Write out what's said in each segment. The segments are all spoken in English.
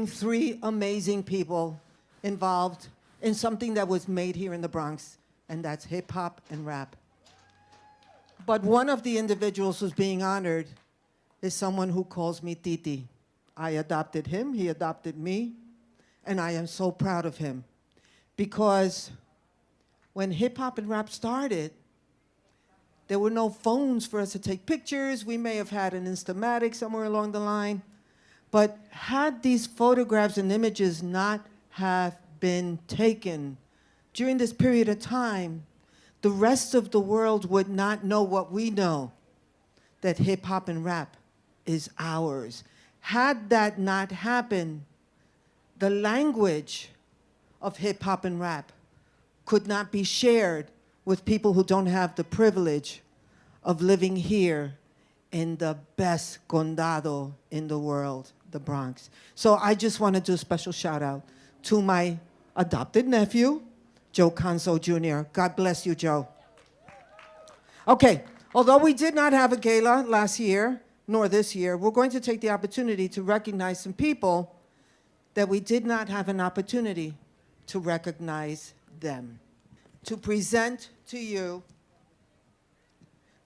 having three amazing people involved in something that was made here in the Bronx, and that's hip hop and rap. But one of the individuals who's being honored is someone who calls me Titi. I adopted him, he adopted me, and I am so proud of him. Because when hip hop and rap started, there were no phones for us to take pictures. We may have had an Instamatic somewhere along the line. But had these photographs and images not have been taken during this period of time, the rest of the world would not know what we know, that hip hop and rap is ours. Had that not happened, the language of hip hop and rap could not be shared with people who don't have the privilege of living here in the best condado in the world, the Bronx. So I just want to do a special shout out to my adopted nephew, Joe Konzo Jr. God bless you, Joe. Okay, although we did not have a gala last year, nor this year, we're going to take the opportunity to recognize some people that we did not have an opportunity to recognize them. To present to you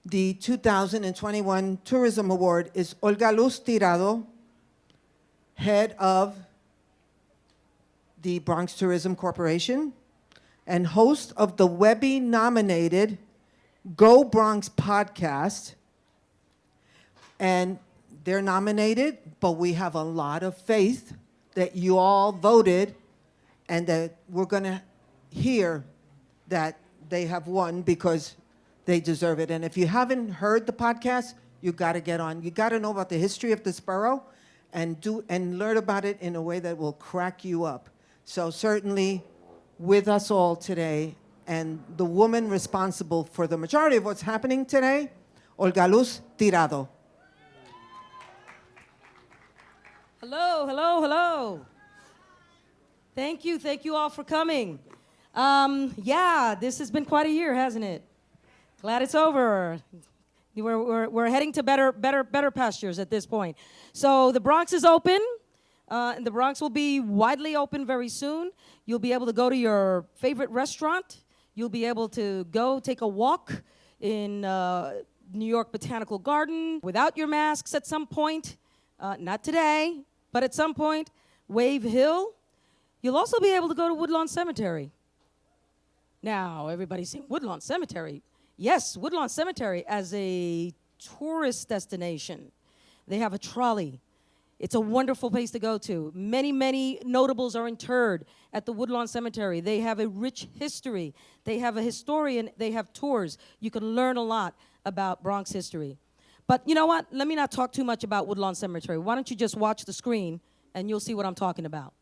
the 2021 Tourism Award is Olga Luz Tirado, head of the Bronx Tourism Corporation and host of the Webby-nominated Go Bronx podcast. And they're nominated, but we have a lot of faith that you all voted and that we're going to hear that they have won because they deserve it. And if you haven't heard the podcast, you got to get on. You got to know about the history of this borough and learn about it in a way that will crack you up. So certainly with us all today, and the woman responsible for the majority of what's happening today, Olga Luz Tirado. Hello, hello, hello. Thank you all for coming. Yeah, this has been quite a year, hasn't it? Glad it's over. We're heading to better pastures at this point. So the Bronx is open, and the Bronx will be widely open very soon. You'll be able to go to your favorite restaurant. You'll be able to go take a walk in New York Botanical Garden without your masks at some point. Not today, but at some point. Wave Hill. You'll also be able to go to Woodlawn Cemetery. Now, everybody's saying, Woodlawn Cemetery. Yes, Woodlawn Cemetery as a tourist destination. They have a trolley. It's a wonderful place to go to. Many notables are interred at the Woodlawn Cemetery. They have a rich history. They have a historian. They have tours. You can learn a lot about Bronx history. But you know what? Let me not talk too much about Woodlawn Cemetery. Why don't you just watch the screen and you'll see what I'm talking about.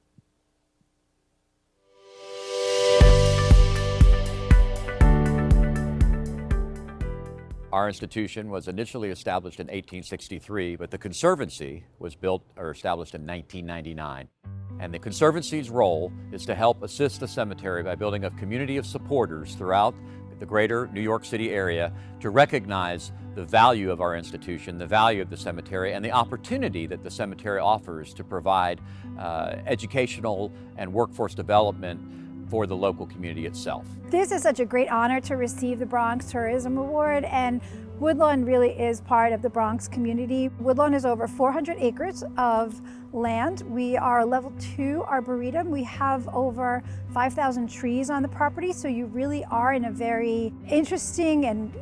Our institution was initially established in 1863, but the Conservancy was built or established in 1999. And the Conservancy's role is to help assist the cemetery by building a community of supporters throughout the greater New York City area to recognize the value of our institution, the value of the cemetery, and the opportunity that the cemetery offers to provide educational and workforce development for the local community itself. This is such a great honor to receive the Bronx Tourism Award, and Woodlawn really is part of the Bronx community. Woodlawn is over 400 acres of land. We are a level 2 arboretum. We have over 5,000 trees on the property, so you really are in a very interesting and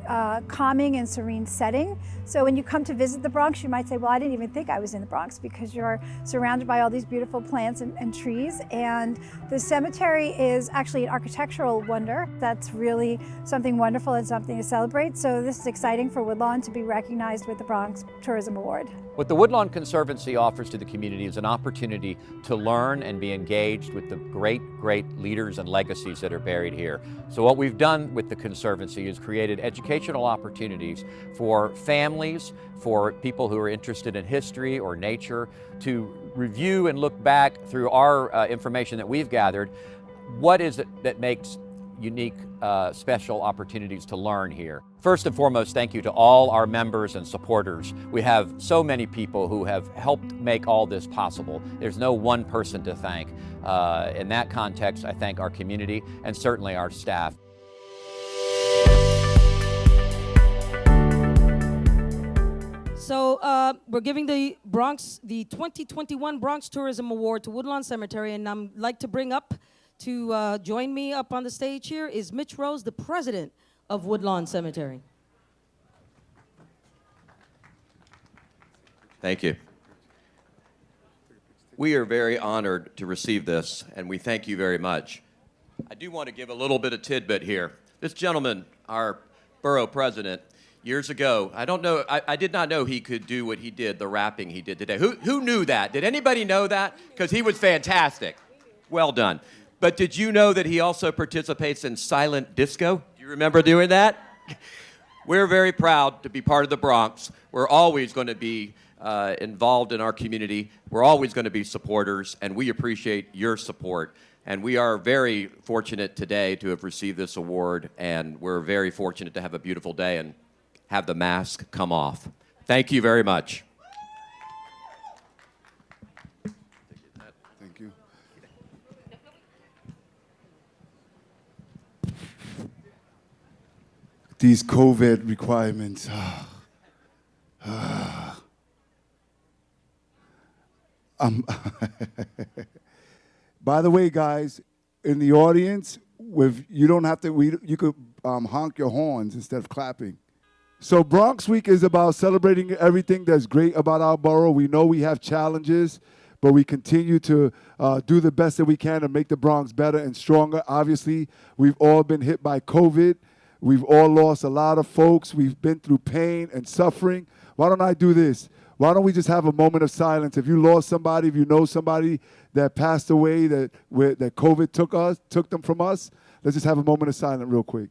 calming and serene setting. So when you come to visit the Bronx, you might say, well, I didn't even think I was in the Bronx, because you're surrounded by all these beautiful plants and trees. And the cemetery is actually an architectural wonder. That's really something wonderful and something to celebrate. So this is exciting for Woodlawn to be recognized with the Bronx Tourism Award. What the Woodlawn Conservancy offers to the community is an opportunity to learn and be engaged with the great leaders and legacies that are buried here. So what we've done with the Conservancy is created educational opportunities for families, for people who are interested in history or nature, to review and look back through our information that we've gathered. What is it that makes unique, special opportunities to learn here. First and foremost, thank you to all our members and supporters. We have so many people who have helped make all this possible. There's no one person to thank. In that context, I thank our community and certainly our staff. So we're giving the 2021 Bronx Tourism Award to Woodlawn Cemetery, and I'd like to bring up to join me up on the stage here is Mitch Rose, the president of Woodlawn Cemetery. Thank you. We are very honored to receive this, and we thank you very much. I do want to give a little bit of tidbit here. This gentleman, our borough president, years ago, I did not know he could do what he did, the rapping he did today. Who knew that? Did anybody know that? Because he was fantastic. Well done. But did you know that he also participates in silent disco? Do you remember doing that? We're very proud to be part of the Bronx. We're always going to be involved in our community. We're always going to be supporters, and we appreciate your support. And we are very fortunate today to have received this award, and we're very fortunate to have a beautiful day and have the mask come off. Thank you very much. Thank you. These COVID requirements. By the way, guys, in the audience, you don't have to. You could honk your horns instead of clapping. So Bronx Week is about celebrating everything that's great about our borough. We know we have challenges, but we continue to do the best that we can to make the Bronx better and stronger. Obviously, we've all been hit by COVID. We've all lost a lot of folks. We've been through pain and suffering. Why don't I do this? Why don't we just have a moment of silence? If you lost somebody, if you know somebody that passed away, that COVID took them from us, let's just have a moment of silence real quick.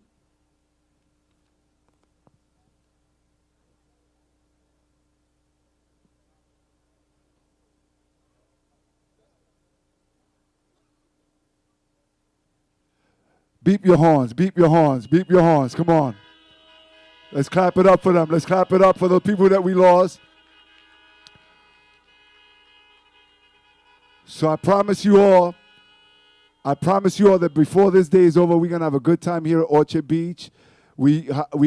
Beep your horns, beep your horns, beep your horns. Come on. Let's clap it up for them. Let's clap it up for the people that we lost. So I promise you all that before this day is over, we're going to have a good time here at Orchard Beach. We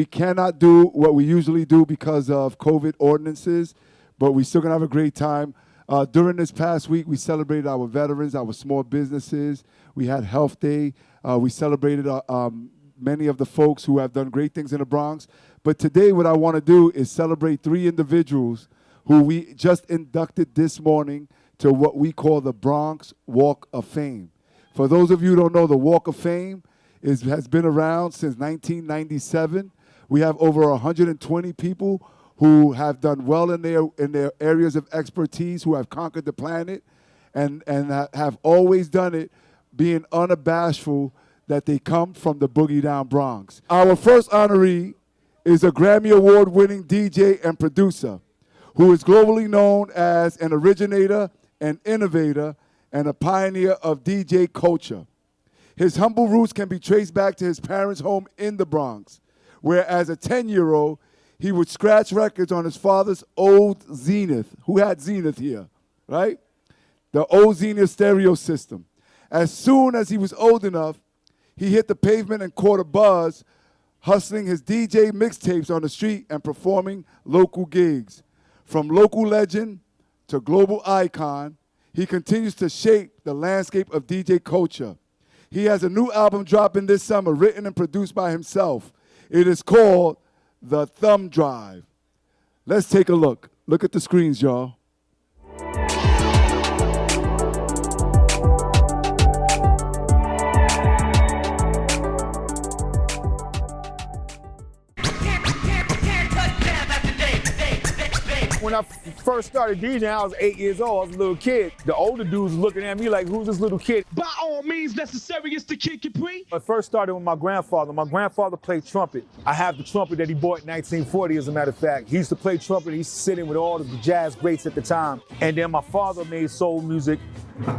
cannot do what we usually do because of COVID ordinances, but we're still going to have a great time. During this past week, we celebrated our veterans, our small businesses. We had Health Day. We celebrated many of the folks who have done great things in the Bronx. But today what I want to do is celebrate 3 individuals who we just inducted this morning to what we call the Bronx Walk of Fame. For those of you who don't know, the Walk of Fame has been around since 1997. We have over 120 people who have done well in their areas of expertise, who have conquered the planet, and have always done it being unabashful that they come from the Boogie Down Bronx. Our first honoree is a Grammy Award-winning DJ and producer who is globally known as an originator, an innovator, and a pioneer of DJ culture. His humble roots can be traced back to his parents' home in the Bronx, where as a 10-year-old, he would scratch records on his father's old Zenith. Who had Zenith here, right? The old Zenith stereo system. As soon as he was old enough, he hit the pavement and caught a buzz, hustling his DJ mixtapes on the street and performing local gigs. From local legend to global icon, he continues to shape the landscape of DJ culture. He has a new album dropping this summer, written and produced by himself. It is called The Thumb Drive. Let's take a look. Look at the screens, y'all. When I first started DJing, I was 8 years old. I was a little kid. The older dudes looking at me like, who's this little kid? By all means necessary, it's the Kid Capri. I first started with my grandfather. My grandfather played trumpet. I have the trumpet that he bought in 1940, as a matter of fact. He used to play trumpet. He used to sit in with all the jazz greats at the time. And then my father made soul music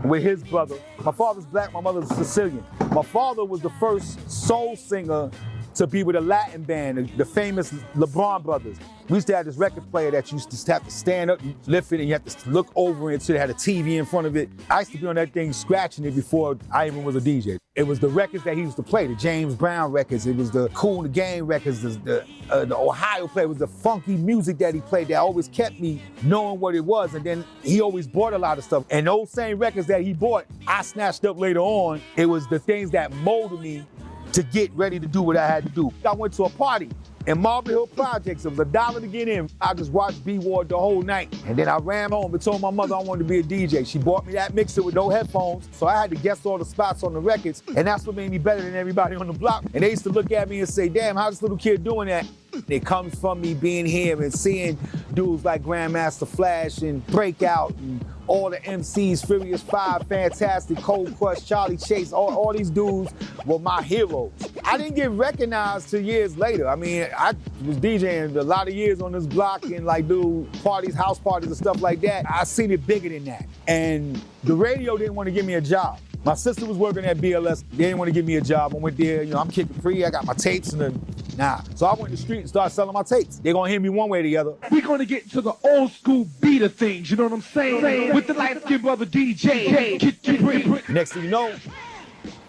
with his brother. My father's black, my mother's Sicilian. My father was the first soul singer to be with a Latin band, the famous LeBron Brothers. We used to have this record player that you used to have to stand up, lift it, and you have to look over it so it had a TV in front of it. I used to be on that thing scratching it before I even was a DJ. It was the records that he used to play, the James Brown records. It was the Cool in the Game records, the Ohio play. It was the funky music that he played that always kept me knowing what it was. And then he always bought a lot of stuff. And those same records that he bought, I snatched up later on. It was the things that molded me to get ready to do what I had to do. I went to a party in Marble Hill Projects. It was $1 to get in. I just watched B-Ward the whole night. And then I ran home and told my mother I wanted to be a DJ. She bought me that mixer with no headphones, so I had to guess all the spots on the records, and that's what made me better than everybody on the block. And they used to look at me and say, damn, how's this little kid doing that? It comes from me being here and seeing dudes like Grandmaster Flash and Breakout and all the MCs, Furious 5, Fantastic, Cold Crush, Charlie Chase, all these dudes were my heroes. I didn't get recognized till years later. I mean, I was DJing a lot of years on this block and like do parties, house parties and stuff like that. I seen it bigger than that. And the radio didn't want to give me a job. My sister was working at BLS. They didn't want to give me a job. I went there, I'm kicking free. I got my tapes nah. So I went to the street and started selling my tapes. They're going to hear me one way or the other. We're gonna get to the old school beat of things, you know what I'm saying? With the light-skinned brother DJ, Capri. Next thing you know,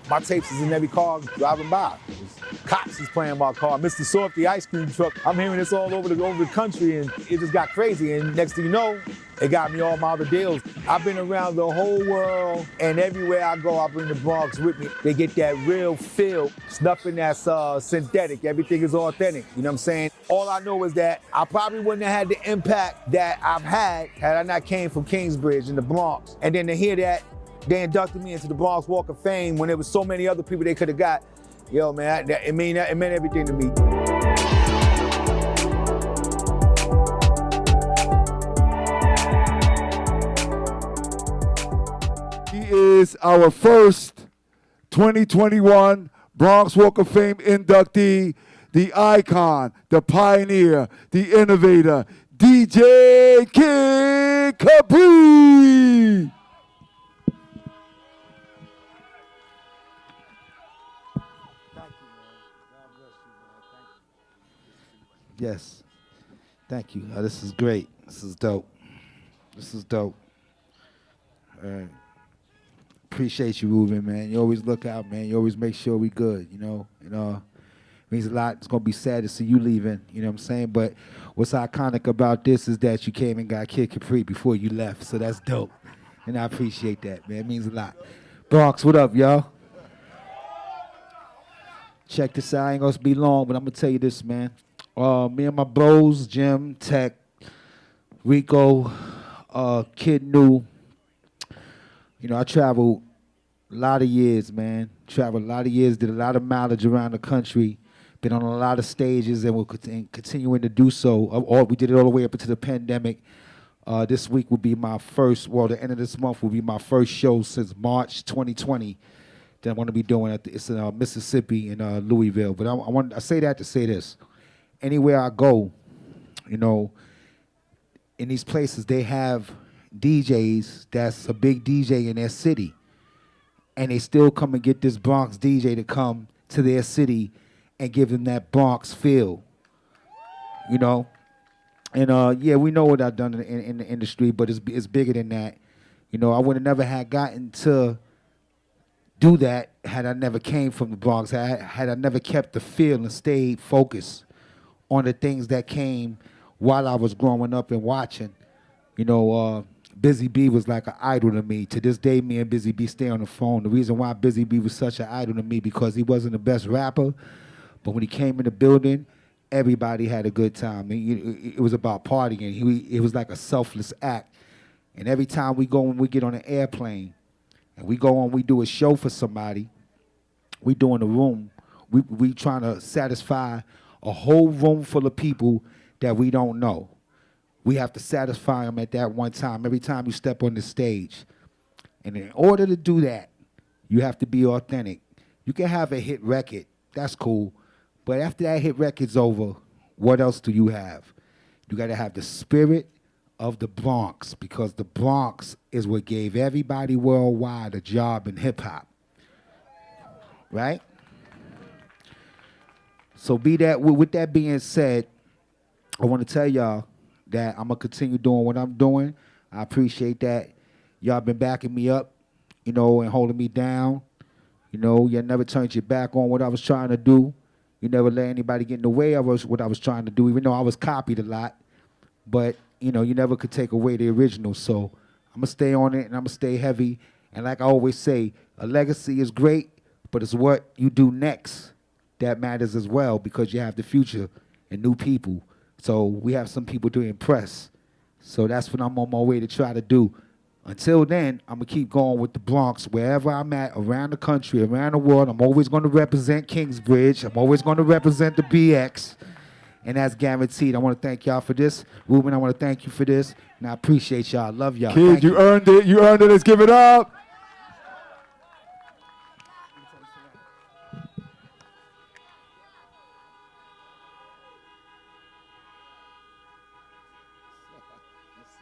my tapes is in every car driving by. Cops is playing my car. Mr. Softy ice cream truck. I'm hearing this all over the country, and it just got crazy. And next thing you know, it got me all my other deals. I've been around the whole world, and everywhere I go, I bring the Bronx with me. They get that real feel. It's nothing that's synthetic. Everything is authentic. You know what I'm saying? All I know is that I probably wouldn't have had the impact that I've had I not came from Kingsbridge in the Bronx. And then to hear that they inducted me into the Bronx Walk of Fame when there was so many other people they could have got. Yo, man, it meant everything to me. He is our first 2021 Bronx Walk of Fame inductee, the icon, the pioneer, the innovator, DJ Kid Capri. Yes. Thank you. This is great. This is dope. This is dope. Appreciate you, Ruben, man. You always look out, man. You always make sure we good, you know. It means a lot. It's going to be sad to see you leaving, you know what I'm saying? But what's iconic about this is that you came and got Kid Capri before you left, so that's dope. And I appreciate that, man. It means a lot. Bronx, what up, y'all? Check this out. I ain't going to be long, but I'm going to tell you this, man. Me and my bros, Jim, Tech, Rico, Kid New. I traveled a lot of years, man. Traveled a lot of years, did a lot of mileage around the country, been on a lot of stages, and we're continuing to do so. We did it all the way up into the pandemic. This week will be my first, the end of this month will be my first show since March 2020 that I'm going to be doing. It's in Mississippi in Louisville. But I say that to say this. Anywhere I go, in these places, they have DJs that's a big DJ in their city. And they still come and get this Bronx DJ to come to their city and give them that Bronx feel, And, yeah, we know what I've done in the industry, but it's bigger than that. I would have never had gotten to do that had I never came from the Bronx, had I never kept the feel and stayed focused on the things that came while I was growing up and watching. Busy B was like an idol to me. To this day, me and Busy B stay on the phone. The reason why Busy B was such an idol to me because he wasn't the best rapper, but when he came in the building, everybody had a good time. It was about partying. It was like a selfless act. And every time we go and we get on an airplane, and we go on, we do a show for somebody, we do in a room, we trying to satisfy a whole room full of people that we don't know. We have to satisfy them at that one time, every time you step on the stage. And in order to do that, you have to be authentic. You can have a hit record, that's cool, but after that hit record's over, what else do you have? You gotta have the spirit of the Bronx, because the Bronx is what gave everybody worldwide a job in hip hop. right? So with that being said, I want to tell y'all that I'm gonna continue doing what I'm doing. I appreciate that. Y'all been backing me up, and holding me down. You never turned your back on what I was trying to do. You never let anybody get in the way of what I was trying to do, even though I was copied a lot. But, you never could take away the original. So I'm going to stay on it, and I'm going to stay heavy. And like I always say, a legacy is great, but it's what you do next that matters as well, because you have the future and new people. So we have some people to impress. So that's what I'm on my way to try to do. Until then, I'm going to keep going with the Bronx. Wherever I'm at, around the country, around the world, I'm always going to represent Kingsbridge. I'm always going to represent the BX. And that's guaranteed. I want to thank y'all for this. Ruben, I want to thank you for this. And I appreciate y'all. I love y'all. Kid, you earned it. You earned it. Let's give it up.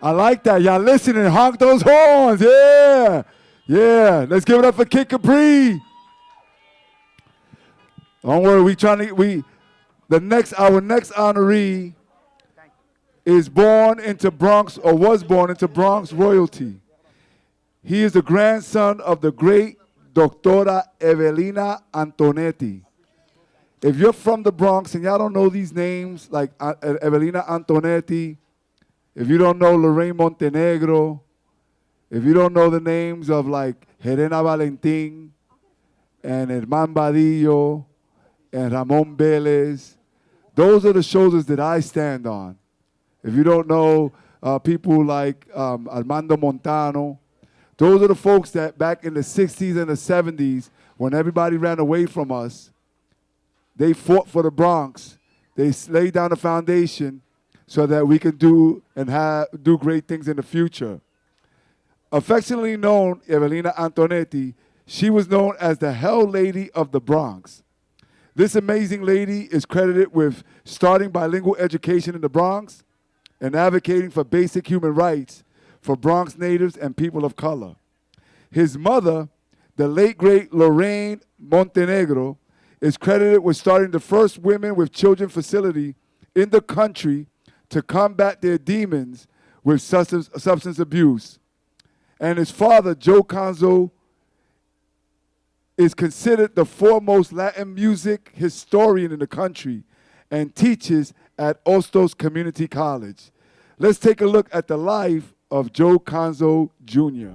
I like that. Y'all listening. Honk those horns. Yeah. Yeah. Let's give it up for Kid Capri. Don't worry. Our next honoree is born into Bronx, or was born into Bronx royalty. He is the grandson of the great Doctora Elena Antonetti. If you're from the Bronx and y'all don't know these names, like Elena Antonetti, if you don't know Lorraine Montenegro, if you don't know the names of like Helena Valentin and Herman Badillo and Ramon Vélez, those are the shoulders that I stand on. If you don't know people like Armando Montano, those are the folks that back in the 60s and the 70s, when everybody ran away from us, they fought for the Bronx. They laid down the foundation so that we could do great things in the future. Affectionately known, Elena Antonetti, she was known as the Hell Lady of the Bronx. This amazing lady is credited with starting bilingual education in the Bronx and advocating for basic human rights for Bronx natives and people of color. His mother, the late great Lorraine Montenegro, is credited with starting the first women with children facility in the country to combat their demons with substance abuse. And his father, Joe Konzo, is considered the foremost Latin music historian in the country and teaches at Ostos Community College. Let's take a look at the life of Joe Konzo Jr.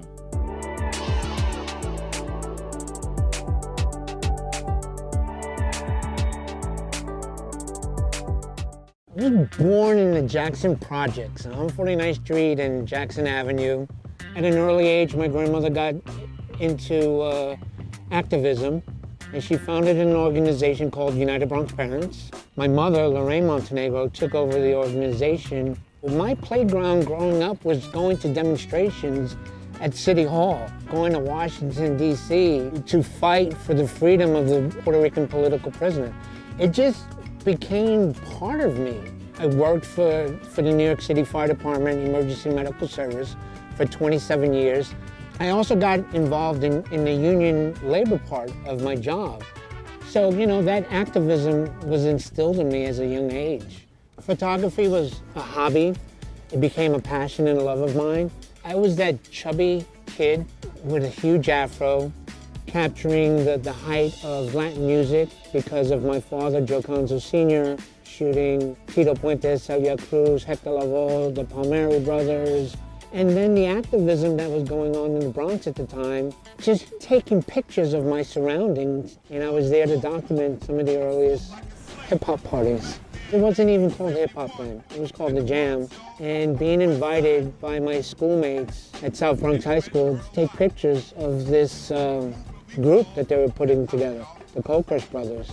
I was born in the Jackson Projects on 149th Street and Jackson Avenue. At an early age, my grandmother got into activism, and she founded an organization called United Bronx Parents. My mother, Lorraine Montenegro, took over the organization. My playground growing up was going to demonstrations at City Hall, going to Washington, D.C. to fight for the freedom of the Puerto Rican political prisoner. It just became part of me. I worked for the New York City Fire Department Emergency Medical Service for 27 years. I also got involved in the union labor part of my job. So, that activism was instilled in me as a young age. Photography was a hobby. It became a passion and a love of mine. I was that chubby kid with a huge afro, capturing the height of Latin music because of my father, Joe Konzo Sr., shooting Tito Puente, Celia Cruz, Hector Lavoe, the Palmieri brothers, and then the activism that was going on in the Bronx at the time, just taking pictures of my surroundings, and I was there to document some of the earliest hip-hop parties. It wasn't even called hip-hop then, it was called the Jam, and being invited by my schoolmates at South Bronx High School to take pictures of this group that they were putting together, the Kokesh brothers,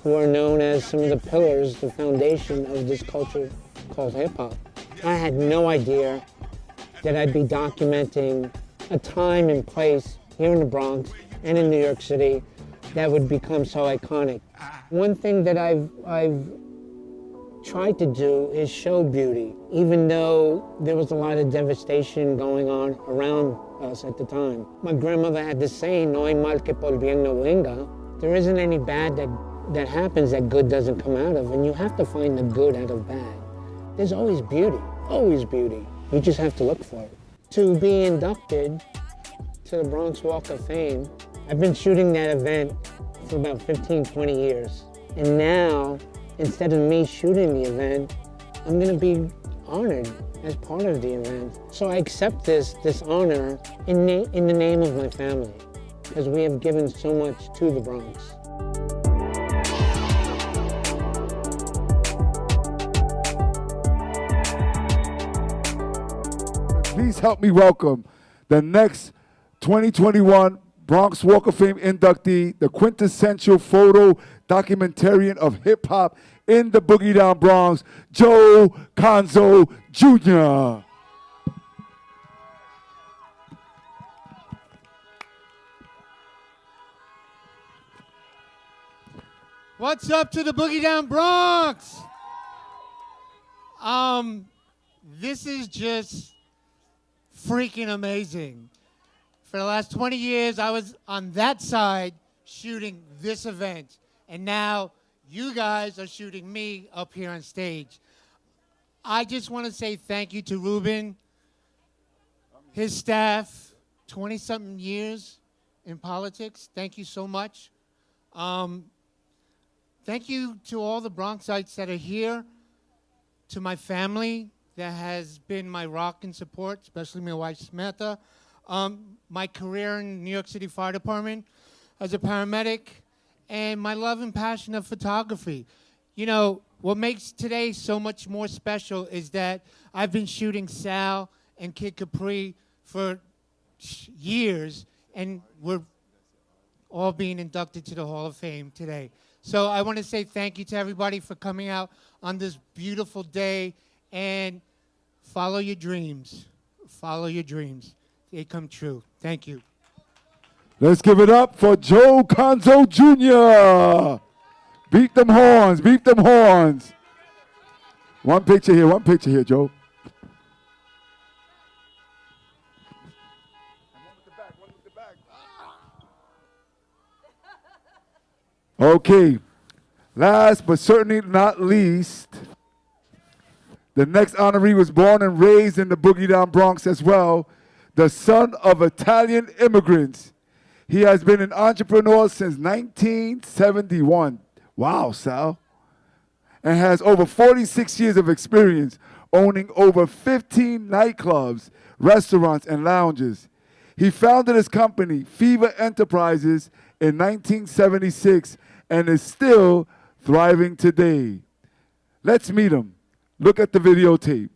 who are known as some of the pillars, the foundation of this culture called hip-hop. I had no idea that I'd be documenting a time and place here in the Bronx and in New York City that would become so iconic. One thing that I've tried to do is show beauty, even though there was a lot of devastation going on around us at the time. My grandmother had this saying, no hay mal que por bien no venga, There isn't any bad that happens that good doesn't come out of, and you have to find the good out of bad. There's always beauty, always beauty. You just have to look for it. To be inducted to the Bronx Walk of Fame, I've been shooting that event for about 15, 20 years. And now, instead of me shooting the event, I'm gonna be honored as part of the event. So I accept this honor in the name of my family, because we have given so much to the Bronx. Please help me welcome the next 2021 Bronx Walk of Fame inductee, the quintessential photo documentarian of hip-hop in the Boogie Down Bronx, Joe Konzo Jr. What's up to the Boogie Down Bronx? This is just freaking amazing. For the last 20 years, I was on that side shooting this event, and now you guys are shooting me up here on stage. I just want to say thank you to Ruben, his staff, 20-something years in politics. Thank you so much. Thank you to all the Bronxites that are here, to my family that has been my rock and support, especially my wife Samantha. My career in New York City Fire Department as a paramedic, and my love and passion of photography. You know, what makes today so much more special is that I've been shooting Sal and Kid Capri for years, and we're all being inducted to the Hall of Fame today. So I want to say thank you to everybody for coming out on this beautiful day, and follow your dreams. Follow your dreams. They come true. Thank you. Let's give it up for Joe Konzo Jr. Beat them horns, beat them horns. One picture here, Joe. Okay, last but certainly not least, the next honoree was born and raised in the Boogie Down Bronx as well, the son of Italian immigrants. He has been an entrepreneur since 1971. Wow, Sal. And has over 46 years of experience owning over 15 nightclubs, restaurants, and lounges. He founded his company, Fever Enterprises, in 1976 and is still thriving today. Let's meet him. Look at the videotape.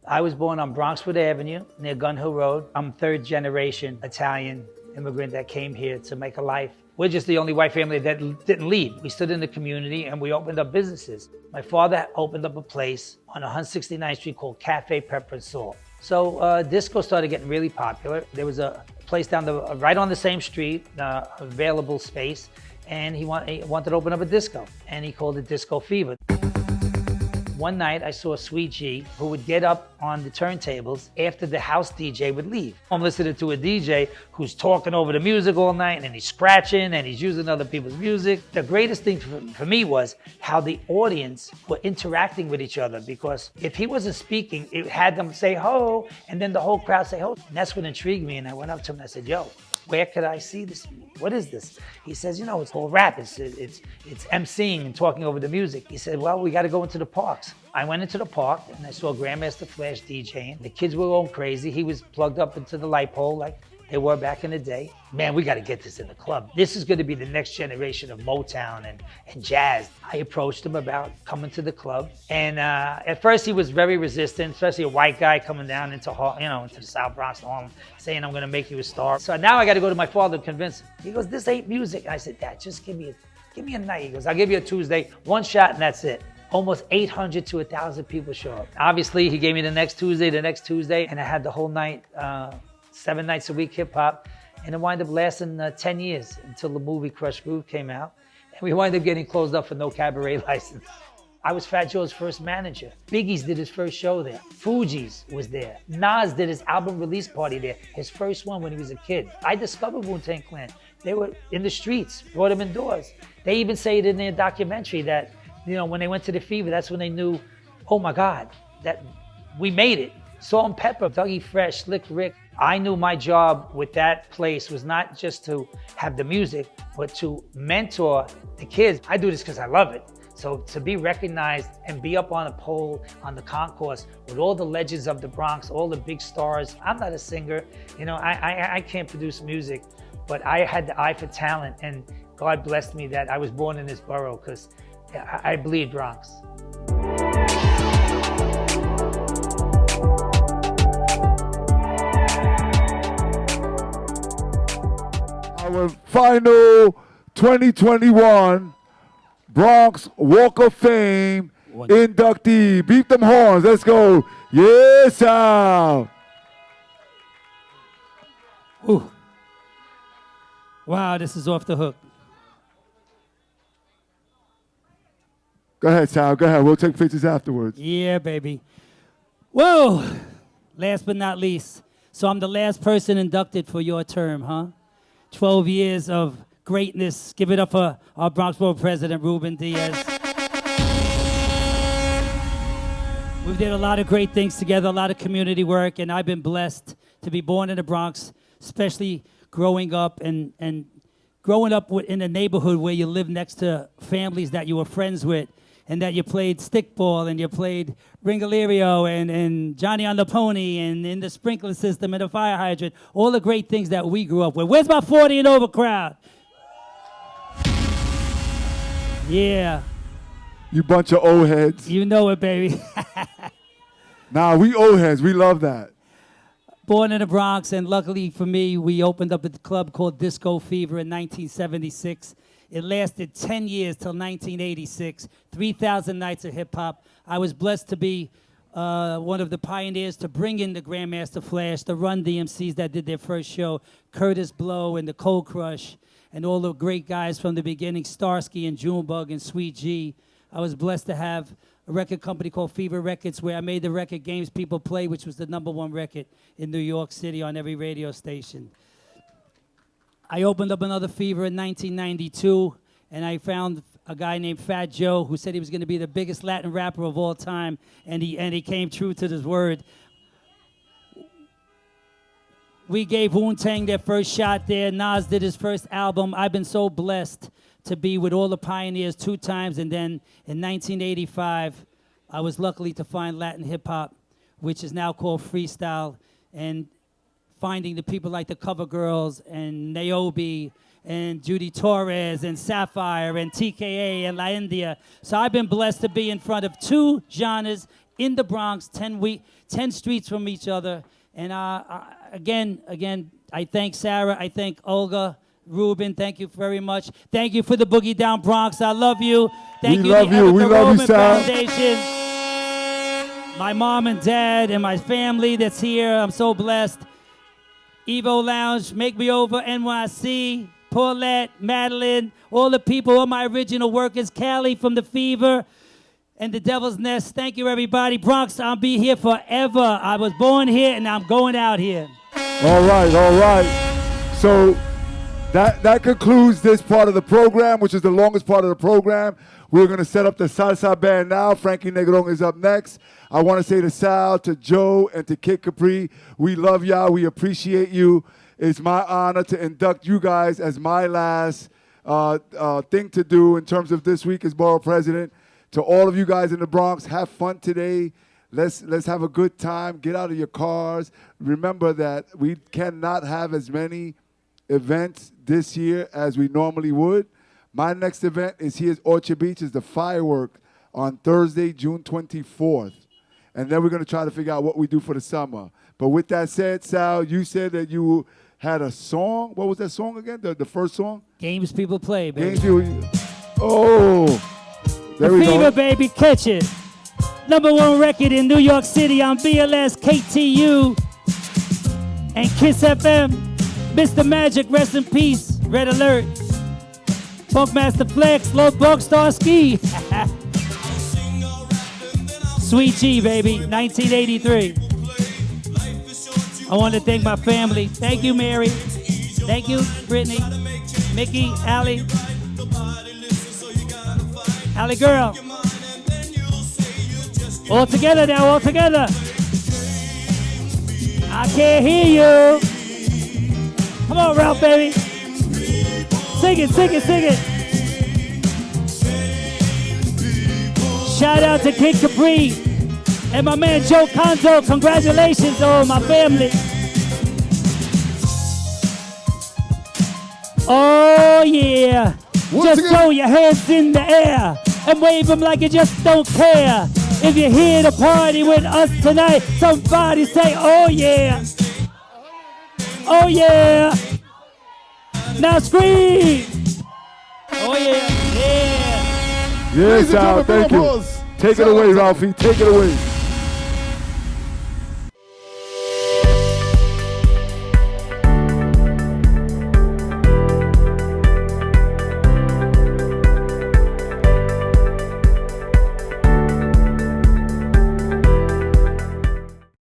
I was born on Bronxwood Avenue near Gun Hill Road. I'm third generation Italian immigrant that came here to make a life. We're just the only white family that didn't leave. We stood in the community and we opened up businesses. My father opened up a place on 169th Street called Cafe Pepper and Salt. So disco started getting really popular. There was a place down right on the same street, available space, and he wanted to open up a disco, and he called it Disco Fever. One night I saw Sweet G, who would get up on the turntables after the house DJ would leave. I'm listening to a DJ who's talking over the music all night, and he's scratching and he's using other people's music. The greatest thing for me was how the audience were interacting with each other, because if he wasn't speaking, it had them say ho, and then the whole crowd say ho. And that's what intrigued me, and I went up to him and I said, yo, where could I see this? What is this? He says, you know, it's called rap. It's emceeing and talking over the music. He said, well, we got to go into the parks. I went into the park and I saw Grandmaster Flash DJing. The kids were going crazy. He was plugged up into the light pole like they were back in the day. Man, we got to get this in the club. This is going to be the next generation of Motown and jazz. I approached him about coming to the club. And at first he was very resistant, especially a white guy coming down into the South Bronx, Harlem, saying, I'm going to make you a star. So now I got to go to my father to convince him. He goes, this ain't music. I said, Dad, just give me a night. He goes, I'll give you a Tuesday, one shot, and that's it. Almost 800 to 1,000 people show up. Obviously, he gave me the next Tuesday, and I had the whole night, 7 nights a week hip hop, and it wound up lasting 10 years until the movie Crush Groove came out, and we wound up getting closed up for no cabaret license. I was Fat Joe's first manager. Biggie's did his first show there. Fugees was there. Nas did his album release party there, his first one when he was a kid. I discovered Wu-Tang Clan. They were in the streets, brought them indoors. They even say it in their documentary that, you know, when they went to the Fever, that's when they knew, oh my God, that we made it. Salt and Pepper, Dougie Fresh, Slick Rick. I knew my job with that place was not just to have the music, but to mentor the kids. I do this because I love it. So to be recognized and be up on a pole on the concourse with all the legends of the Bronx, all the big stars. I'm not a singer, you know, I can't produce music, but I had the eye for talent, and God blessed me that I was born in this borough, because I bleed Bronx. Our final 2021 Bronx Walk of Fame inductee. Beat them horns. Let's go. Yes, Sal. Ooh. Wow, this is off the hook. Go ahead, Sal. Go ahead. We'll take pictures afterwards. Yeah, baby. Whoa. Last but not least. So I'm the last person inducted for your term, huh? 12 years of greatness. Give it up for our Bronx Borough President, Ruben Diaz. We've did a lot of great things together, a lot of community work, and I've been blessed to be born in the Bronx, especially growing up and growing up in a neighborhood where you live next to families that you were friends with, and that you played stickball and you played Ringalerio and Johnny on the Pony and in the sprinkler system and the fire hydrant, all the great things that we grew up with. Where's my 40 and over crowd? Yeah. You bunch of old heads. You know it, baby. Nah, we old heads. We love that. Born in the Bronx, and luckily for me, we opened up a club called Disco Fever in 1976. It lasted 10 years till 1986, 3,000 nights of hip-hop. I was blessed to be one of the pioneers to bring in the Grandmaster Flash, the Run DMCs that did their first show, Curtis Blow and the Cold Crush, and all the great guys from the beginning, Starsky and Junebug and Sweet G. I was blessed to have a record company called Fever Records, where I made the record Games People Play, which was the #1 record in New York City on every radio station. I opened up another Fever in 1992, and I found a guy named Fat Joe who said he was going to be the biggest Latin rapper of all time, and he came true to his word. We gave Wu-Tang their first shot there. Nas did his first album. I've been so blessed to be with all the pioneers 2 times, and then in 1985, I was lucky to find Latin hip-hop, which is now called freestyle, and finding the people like the Cover Girls and Niobe and Judy Torres and Sapphire and TKA and La India. So I've been blessed to be in front of 2 genres in the Bronx, 10 streets from each other. And again, I thank Sarah, I thank Olga, Ruben, thank you very much. Thank you for the Boogie Down Bronx. I love you. Thank you, the Erica Foundation. My mom and dad and my family that's here. I'm so blessed. Evo Lounge, Make Me Over, NYC, Paulette, Madeline, all the people, all my original workers, Callie from The Fever, and the Devil's Nest. Thank you, everybody. Bronx, I'll be here forever. I was born here, and I'm going out here. All right. So that concludes this part of the program, which is the longest part of the program. We're going to set up the Salsa Band now. Frankie Negron is up next. I want to say to Sal, to Joe, and to Kid Capri, we love y'all. We appreciate you. It's my honor to induct you guys as my last thing to do in terms of this week as Borough President. To all of you guys in the Bronx, have fun today. Let's have a good time. Get out of your cars. Remember that we cannot have as many events this year as we normally would. My next event is here at Orchard Beach. Is the firework on Thursday, June 24th. And then we're going to try to figure out what we do for the summer. But with that said, Sal, you said that you had a song. What was that song again? The first song? Games People Play, baby. Oh, there we go. Fever, baby, catch it. #1 record in New York City on BLS, KTU, and Kiss FM. Mr. Magic, rest in peace. Red Alert. Funkmaster Flex, Love Bug Star Ski. Sweet G, baby, 1983. I want to thank my family. Thank you, Mary. Thank you, Brittany, Mickey, Allie. Allie girl. All together now, all together. I can't hear you. Come on, Ralph, baby. Sing it, sing it, sing it. Shout out to Kid Capri and my man Joe Konzo. Congratulations on my family. Oh yeah. Just throw your hands in the air and wave them like you just don't care. If you're here to party with us tonight, somebody say, oh yeah. Oh yeah. Now scream. Oh yeah. Yeah. Yes, Al, thank you. Take it away, Ralphie. Take it away.